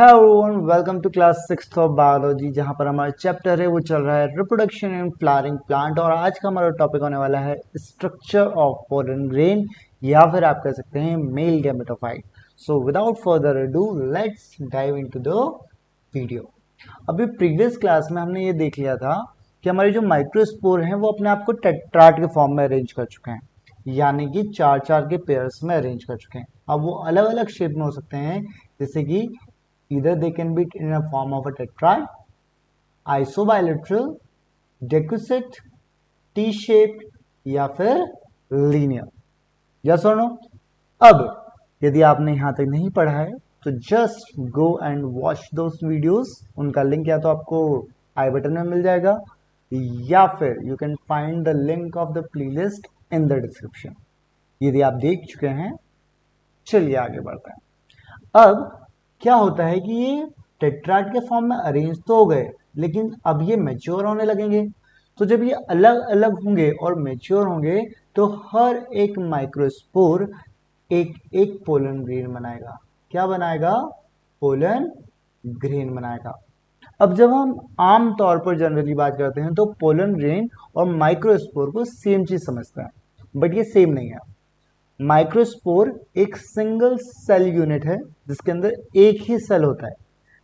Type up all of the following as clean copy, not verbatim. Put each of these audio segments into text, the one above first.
Hello everyone, welcome to class 6th of biology, जहां पर हमारा चैप्टर है वो चल रहा है रिप्रोडक्शन इन फ्लावरिंग प्लांट। और आज का हमारा टॉपिक होने वाला है स्ट्रक्चर ऑफ पोलन ग्रेन, या फिर आप कह सकते हैं male gametophyte. So without further ado let's dive into the video. अभी प्रीवियस क्लास में हमने ये देख लिया था कि हमारे जो माइक्रोस्पोर हैं वो अपने आप को टेट्राड के फॉर्म में अरेंज कर चुके हैं, यानी कि चार चार के पेयर्स में अरेंज कर चुके हैं। अब वो अलग अलग शेप में हो सकते हैं, जैसे कि either they can be in a form of a tetrad, isobilateral, decussate, T-shaped या फिर linear। yes or no? अब यदि आपने यहाँ तक नहीं पढ़ा है तो just go and watch those videos. उनका लिंक या तो आपको आई बटन में मिल जाएगा या फिर you can find the link of the playlist in the description. यदि आप देख चुके हैं, चलिए आगे बढ़ते हैं। अब क्या होता है कि ये टेट्राड के फॉर्म में अरेंज तो हो गए, लेकिन अब ये मैच्योर होने लगेंगे। तो जब ये अलग अलग होंगे और मैच्योर होंगे तो हर एक माइक्रोस्पोर एक एक पोलन ग्रेन बनाएगा। क्या बनाएगा? पोलन ग्रेन बनाएगा। अब जब हम आम तौर पर जनरली बात करते हैं तो पोलन ग्रेन और माइक्रोस्पोर को सेम चीज समझते हैं, बट ये सेम नहीं है। माइक्रोस्पोर एक सिंगल सेल यूनिट है जिसके अंदर एक ही सेल होता है,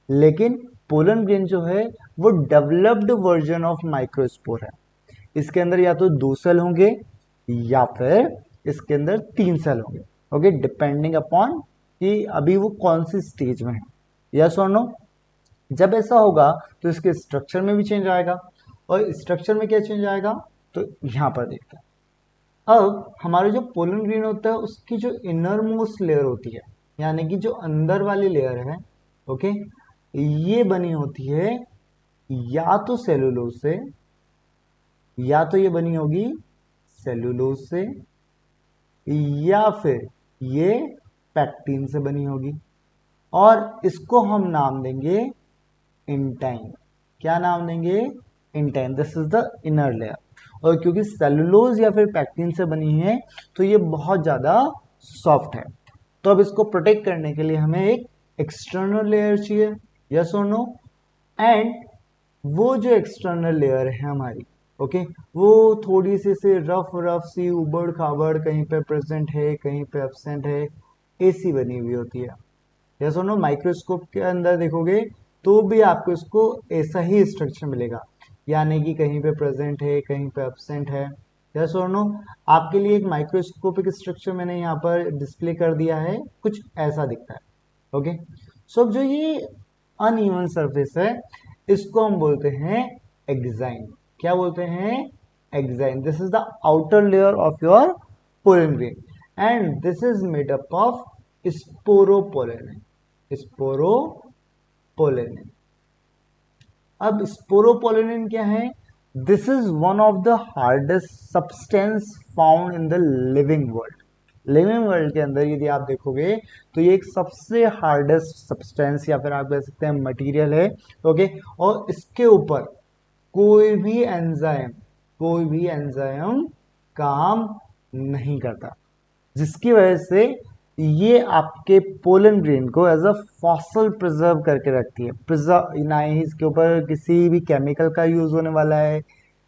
लेकिन पोलन ग्रेन जो है वो डेवलप्ड वर्जन ऑफ माइक्रोस्पोर है। इसके अंदर या तो 2 सेल होंगे या फिर इसके अंदर 3 सेल होंगे, ओके, डिपेंडिंग अपॉन कि अभी वो कौन सी स्टेज में है। यस और नो? जब ऐसा होगा तो इसके स्ट्रक्चर में भी चेंज आएगा। और स्ट्रक्चर में क्या चेंज आएगा तो यहां पर देखते हैं। अब हमारे जो पोलन ग्रेन होता है उसकी जो इनर मोस्ट लेयर होती है, यानी कि जो अंदर वाली लेयर है, ओके, ये बनी होती है या तो सेलुलोज से, या तो ये बनी होगी सेलुलोज से, या फिर ये पैक्टिन से बनी होगी। और इसको हम नाम देंगे इंटाइन। क्या नाम देंगे? Intine. This is the inner layer. और क्योंकि सेलुलोज या फिर पैक्टिन से बनी है तो ये बहुत ज्यादा सॉफ्ट है, तो अब इसको प्रोटेक्ट करने के लिए हमें एक एक्सटर्नल लेयर चाहिए। यस और नो? एंड वो जो एक्सटर्नल लेयर है हमारी, ओके, वो थोड़ी सी से रफ रफ सी उबड़ खाबड़, कहीं पे प्रेजेंट है कहीं पे एब्सेंट है, ऐसी बनी हुई होती है। यस और नो? माइक्रोस्कोप के अंदर देखोगे तो भी आपको इसको ऐसा ही स्ट्रक्चर मिलेगा, यानी कि कहीं पे प्रेजेंट है कहीं पे एब्सेंट है। यस और नो? आपके लिए एक माइक्रोस्कोपिक स्ट्रक्चर मैंने यहाँ पर डिस्प्ले कर दिया है, कुछ ऐसा दिखता है। ओके, सो जो ये अनइवन सरफेस है इसको हम बोलते हैं एक्साइन। क्या बोलते हैं? Exine. This is the outer layer of your pollen grain and this is made up of sporopollenin. Sporopollenin. अब स्पोरोपोलेनिन क्या है? This is one of the hardest substance found in the living world. Living world के अंदर यदि आप देखोगे तो ये एक सबसे हार्डेस्ट सब्सटेंस या फिर आप कह सकते हैं मटेरियल है, ओके। और इसके ऊपर कोई भी एंजाइम काम नहीं करता, जिसकी वजह से ये आपके पोलन ग्रेन को एज अ फॉसल प्रिजर्व करके रखती है। प्रिजर्व, ना ही इसके ऊपर किसी भी केमिकल का यूज होने वाला है,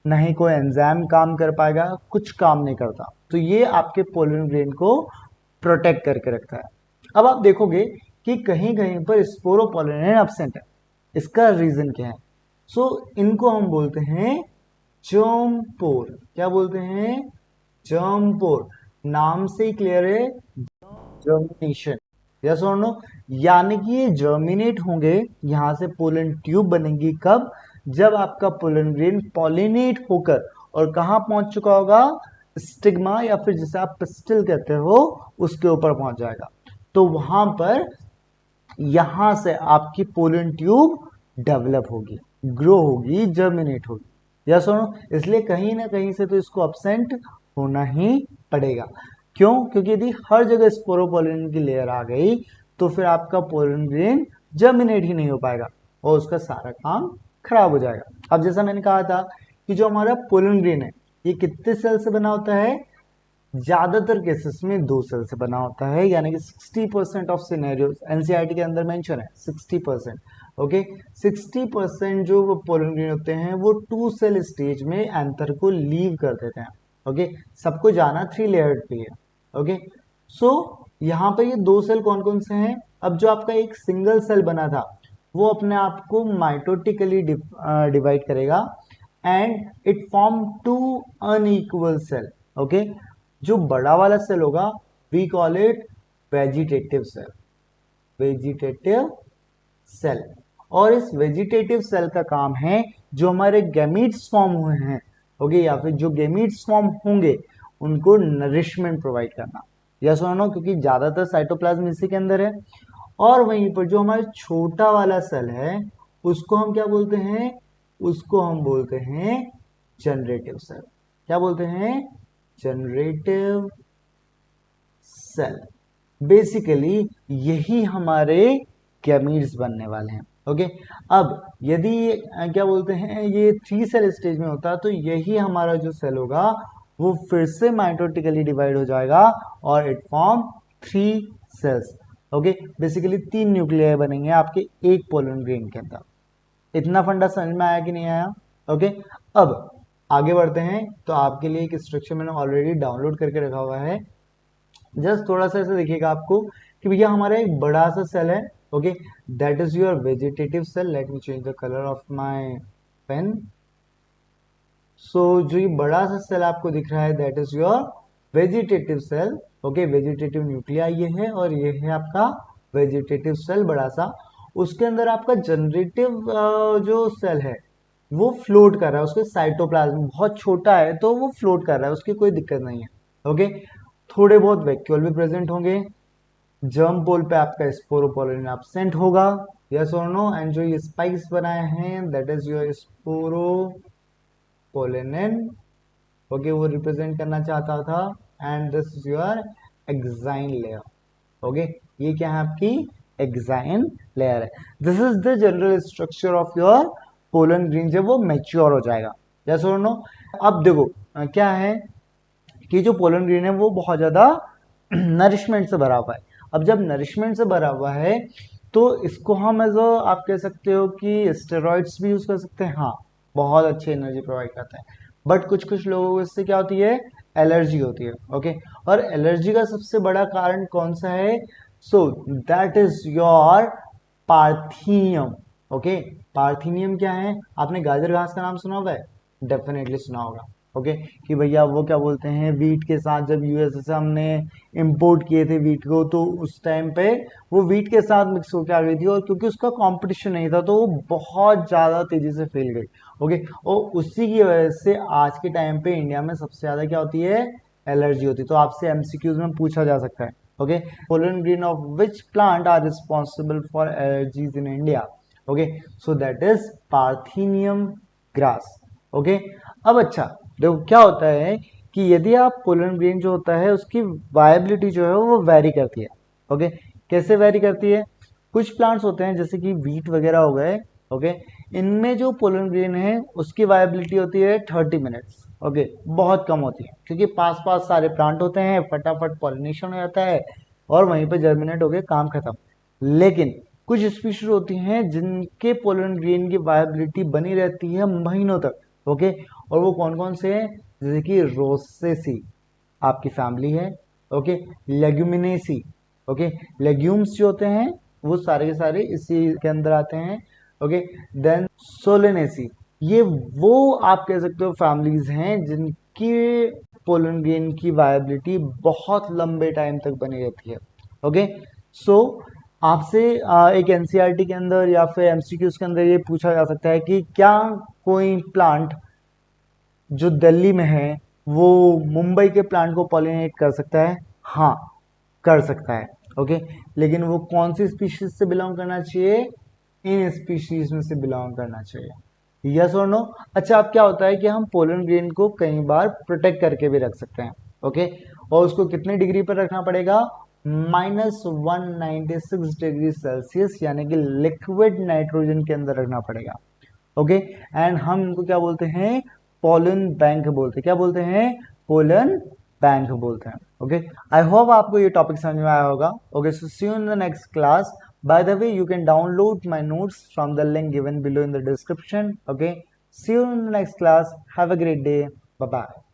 ना ही कोई एंजाइम काम कर पाएगा, कुछ काम नहीं करता। तो ये आपके पोलन ग्रेन को प्रोटेक्ट करके रखता है। अब आप देखोगे कि कहीं कहीं पर स्पोरोपोलेनिन एब्सेंट है। इसका रीजन क्या है? इनको हम बोलते हैं जर्म पोर। क्या बोलते हैं? जर्म पोर। नाम से ही क्लियर है, जर्मिनेशन। यस और नो? यानी कि ये जर्मिनेट होंगे, यहां से पोलन ट्यूब बनेगी। कब? जब आपका पोलन ग्रेन पॉलिनेट होकर और कहां पहुंच चुका होगा? स्टिग्मा या फिर जिसे आप पिस्टिल कहते हो उसके ऊपर पहुंच जाएगा। तो वहां पर यहां से आपकी पोलन ट्यूब डेवलप होगी, ग्रो होगी, जर्मिनेट होगी। यस और नो? इसलिए कहीं ना कहीं से तो इसको एब्सेंट होना ही पड़ेगा। क्यों? क्योंकि यदि हर जगह स्पोरोपोलेनिन की लेयर आ गई तो फिर आपका पोलन ग्रेन जर्मिनेट ही नहीं हो पाएगा और उसका सारा काम खराब हो जाएगा। अब जैसा मैंने कहा था कि जो हमारा पोलन ग्रेन है ये कितने सेल से बना होता है? ज्यादातर केसेस में 2 सेल से बना होता है, यानी कि 60% ऑफ सिनेरियोज एनसीईआरटी के अंदर मेंशन है 60%। ओके, 60% जो पोलन ग्रेन होते हैं वो 2 सेल स्टेज में एंथर को लीव कर देते हैं। ओके, सबको जाना 3 लेयर्ड पे है। ओके, सो यहाँ पे ये 2 सेल कौन कौन से हैं? अब जो आपका एक सिंगल सेल बना था वो अपने आप को माइटोटिकली डिवाइड करेगा and it form 2 unequal cell. Okay, जो बड़ा वाला सेल होगा we call it vegetative cell, vegetative cell. और इस वेजिटेटिव सेल का काम है जो हमारे गैमीट्स फॉर्म हुए हैं, ओके, या फिर जो गैमीट्स फॉर्म होंगे उनको नरिशमेंट प्रोवाइड करना। यस और नो, क्योंकि ज्यादातर साइटोप्लाज्म इसी के अंदर है। और वहीं पर जो हमारा छोटा वाला सेल है उसको हम क्या बोलते हैं? उसको हम बोलते हैं जनरेटिव सेल। क्या बोलते हैं? Generative cell. बेसिकली यही हमारे गैमीट्स बनने वाले हैं। ओके, अब यदि क्या बोलते हैं ये 3 सेल स्टेज में होता तो यही हमारा जो सेल होगा वो फिर से माइटोटिकली डिवाइड हो जाएगा और it form 3 cells. Okay, basically 3 nuclei बनेंगे आपके एक पोलन ग्रेन के अंदर। इतना फंडा समझ में आया कि नहीं आया? ओके, अब आगे बढ़ते हैं। तो आपके लिए एक स्ट्रक्चर मैंने ऑलरेडी डाउनलोड करके रखा हुआ है, जस्ट थोड़ा सा ऐसे देखिएगा आपको कि भैया हमारा एक बड़ा सा सेल है। Okay, that is your vegetative cell. Let me change the colour of my pen. So जो ये बड़ा सा सेल आपको दिख रहा है that is your vegetative cell. Okay, vegetative nucleus ये है और ये है आपका वेजिटेटिव सेल बड़ा सा। उसके अंदर आपका जनरेटिव जो सेल है वो फ्लोट कर रहा है, उसके साइटोप्लाज्म बहुत छोटा है तो वो फ्लोट कर रहा है, उसकी कोई दिक्कत नहीं है। ओके, थोड़े बहुत वैक्यूल भी प्रेजेंट होंगे। जर्म पोल पे आपका स्पोरोपोलिन एब्सेंट होगा, यस और नो। एंड जो ये स्पाइक्स बनाए हैं that is your sporopollenin. Okay, वो रिप्रेजेंट करना चाहता था। And this is your exine layer. Okay, ये क्या है? आपकी एक्साइन लेयर है। This is the general structure of your pollen grain जब वो मैच्योर हो जाएगा, यस और नो। अब देखो क्या है कि जो पोलन ग्रेन है वो बहुत ज़्यादा नरिशमेंट से भरा हुआ है। अब जब नरिशमेंट से भरा हुआ है तो इसको हम एज आप कह सकते हो कि स्टेरॉइड्स भी यूज कर सकते हैं। हाँ, बहुत अच्छी एनर्जी प्रोवाइड करता है, बट कुछ कुछ लोगों को इससे क्या होती है? एलर्जी होती है। ओके, और एलर्जी का सबसे बड़ा कारण कौन सा है? सो दैट इज योर पार्थिनियम। ओके, पार्थिनियम क्या है? आपने गाजर घास का नाम सुना होगा? डेफिनेटली सुना होगा। ओके, कि भैया वो क्या बोलते हैं वीट के साथ जब यूएसए से हमने इंपोर्ट किए थे वीट को तो उस टाइम पे वो वीट के साथ मिक्स होकर आ गई थी और क्योंकि उसका कंपटीशन नहीं था तो वो बहुत ज़्यादा तेजी से फैल गई। ओके, और उसी की वजह से आज के टाइम पे इंडिया में सबसे ज़्यादा क्या होती है? एलर्जी होती है। तो आपसे एमसीक्यूज में पूछा जा सकता है। Okay, pollen grain of which plant are responsible for allergies in India? Okay, so that is parthenium grass. Okay, अब अच्छा देखो क्या होता है कि यदि आप पोलन ग्रेन जो होता है उसकी वायबिलिटी जो है वो वेरी करती है। ओके, कैसे वेरी करती है? कुछ प्लांट्स होते हैं जैसे कि वीट वगैरह हो गए, ओके, इनमें जो पोलन ग्रेन है उसकी वायबिलिटी होती है 30 मिनट्स। ओके, बहुत कम होती है क्योंकि पास पास सारे प्लांट होते हैं, फटाफट पॉलिनेशन हो जाता है और वहीं पे जर्मिनेट हो गए, काम खत्म। लेकिन कुछ स्पीशीज होती हैं जिनके पोलन ग्रेन की वायबिलिटी बनी रहती है महीनों तक। ओके, और वो कौन कौन से हैं? जैसे कि रोसेसी आपकी फैमिली है। Okay, Leguminosae. ओके, लेग्यूम्स जो होते हैं वो सारे के सारे इसी के अंदर आते हैं। ओके, देन सोलेनेसी, ये वो आप कह सकते हो फैमिलीज हैं जिनकी पोलन ग्रेन की वायबिलिटी बहुत लंबे टाइम तक बनी रहती है। ओके, सो आपसे एक एनसीईआरटी के अंदर या फिर एमसीक्यूज के अंदर ये पूछा जा सकता है कि क्या कोई प्लांट जो दिल्ली में है वो मुंबई के प्लांट को पॉलिनेट कर सकता है? हाँ, कर सकता है। ओके, लेकिन वो कौन सी स्पीशीज से बिलोंग करना चाहिए? इन स्पीशीज में से बिलोंग करना चाहिए, यस और नो। अच्छा, अब क्या होता है कि हम पोलन ग्रेन को कई बार प्रोटेक्ट करके भी रख सकते हैं। ओके, और उसको कितने डिग्री पर रखना पड़ेगा? -196 डिग्री सेल्सियस, यानी कि लिक्विड नाइट्रोजन के अंदर रखना पड़ेगा। ओके, एंड हम इनको क्या बोलते हैं? पोलन बैंक बोलते हैं। क्या बोलते हैं? पोलन बैंक बोलते हैं। ओके, आई होप आपको ये टॉपिक समझ में आया होगा। Okay, so see you in the next class. By the way, you can download my notes from the link given below in the description. Okay, see you in the next class, have a great day, bye bye.